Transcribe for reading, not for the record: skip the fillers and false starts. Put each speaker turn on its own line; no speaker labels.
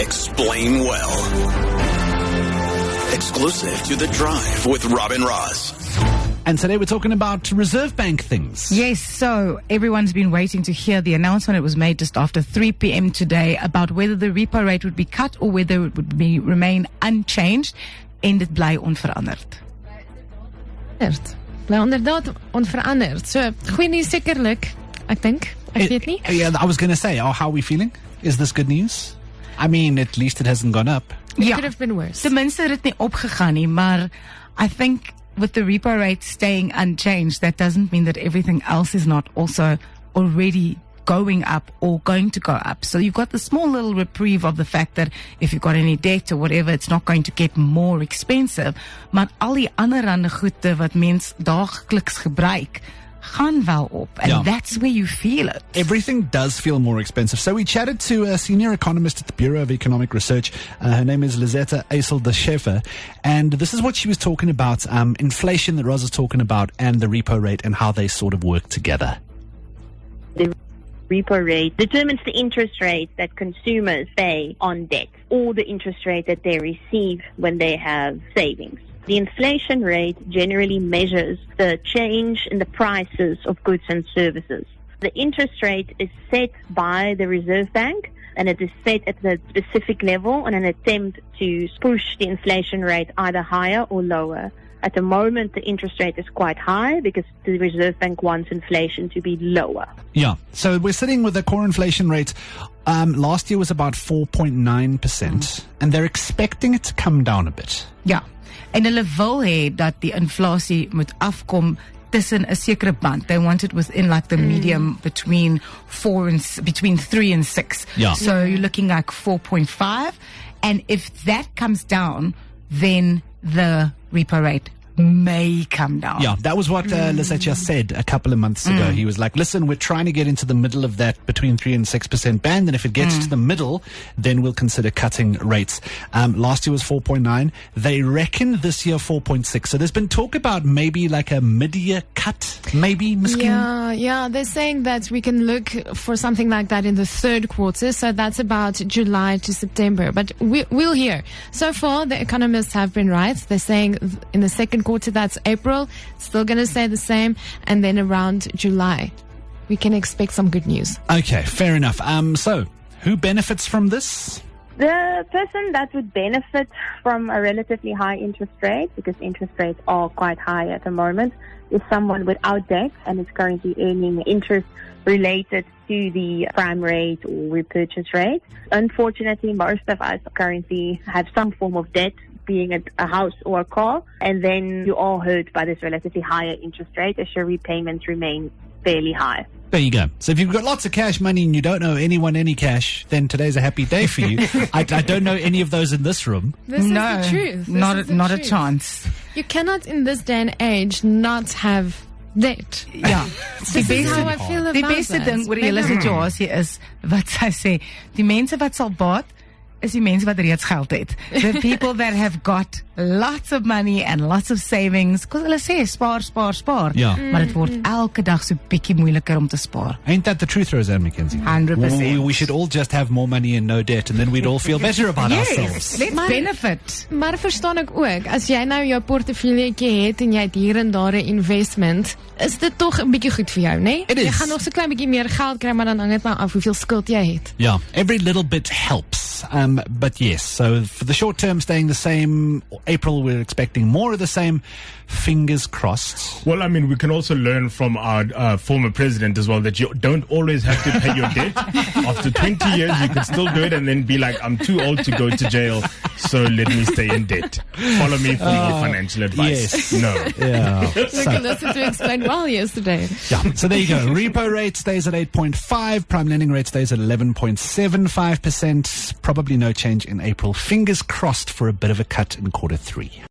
Explain well. Exclusive to The Drive with Robin Ross.
And today we're talking about Reserve Bank things.
Yes, so everyone's been waiting to hear the announcement. It was made just after 3 p.m. today about whether the repo rate would be cut or whether it would remain unchanged. En dit bly onveranderd.
Bly inderdaad onveranderd. So, goeie nuus sekerlik, ek dink. Ek weet nie.
Yeah, I was going to say, how are we feeling? Is this good news? I mean, at least it hasn't gone up.
It could have been worse.
Ten minste het dit nie opgegaan nie, maar I think with the repo rate staying unchanged, that doesn't mean that everything else is not also already going up or going to go up. So you've got the small little reprieve of the fact that if you've got any debt or whatever, it's not going to get more expensive. Maar al die ander goede wat mens daagliks gebruik, gaan wel op. And that's where you feel it.
Everything does feel more expensive. So we chatted to a senior economist at the Bureau of Economic Research. Her name is Lizetta Eisel-de-Scheffer. And this is what she was talking about, inflation that Roz is talking about and the repo rate and how they sort of work together.
The repo rate determines the interest rate that consumers pay on debt or the interest rate that they receive when they have savings. The inflation rate generally measures the change in the prices of goods and services. The interest rate is set by the Reserve Bank, and it is set at a specific level in an attempt to push the inflation rate either higher or lower. At the moment, the interest rate is quite high because the Reserve Bank wants inflation to be lower.
Yeah, so we're sitting with a core inflation rate. Last year was about 4.9%, and they're expecting it to come down a bit.
Ja, en hulle wil hê dat die inflasie moet afkom tussen 'n sekere band. They want it within like the medium between 3 and 6.
Yeah.
So you're looking like 4.5, and if that comes down, then the repo rate may come down.
Yeah, that was what Lizetta said a couple of months ago. He was like, listen, we're trying to get into the middle of that between 3 and 6% band, and if it gets to the middle, then we'll consider cutting rates. Last year was 4.9. They reckon this year 4.6. So there's been talk about maybe like a mid-year cut, maybe, Miskin?
Yeah, they're saying that we can look for something like that in the third quarter, so that's about July to September. But we'll hear. So far, the economists have been right. They're saying in the second quarter, that's April, still going to stay the same, and then around July we can expect some good news.
Okay, fair enough. So who benefits from this?
The person that would benefit from a relatively high interest rate, because interest rates are quite high at the moment, is someone without debt and is currently earning interest related to the prime rate or repurchase rate. Unfortunately, most of us currently have some form of debt, being a house or a car, and then you are hurt by this relatively higher interest rate as your repayments remain fairly high.
There you go. So if you've got lots of cash money and you don't owe anyone any cash, then today's a happy day for you. I don't know any of those in this room.
This is the truth.
Not a chance.
You cannot in this day and age not have debt.
Ja,
This is how I feel about
die beste ding oor die hele situasie is wat sy sê, die mense wat sal baat is die mense wat reeds geld het. The people that have got lots of money and lots of savings, because hulle sê spaar.
Ja.
Maar dit word elke dag so bietjie moeiliker om te spaar.
Ain't that the truth, Roseanne McKenzie?
100%.
We should all just have more money and no debt, and then we'd all feel better about ourselves.
Let's benefit.
Maar verstaan ek ook, as jy nou jou portefeuilletjie het en jy het hier en daar 'n investment, is dit tog 'n bietjie goed vir jou, né?
It is.
Jy gaan nog so klein bietjie meer geld kry, maar dan hang dit maar af hoeveel skuld jy het.
Yeah, every little bit helps. But yes, so for the short term, staying the same. April, we're expecting more of the same. Fingers crossed.
Well, I mean, we can also learn from our former president as well that you don't always have to pay your debt. After 20 years, you can still do it and then be like, I'm too old to go to jail, so let me stay in debt. Follow me for your financial advice.
Yes.
No.
Yeah.
Look at listen to explain well yesterday.
Yeah. So there you go. Repo rate stays at 8.5. Prime lending rate stays at 11.75%. Probably no change in April. Fingers crossed for a bit of a cut in quarter 3.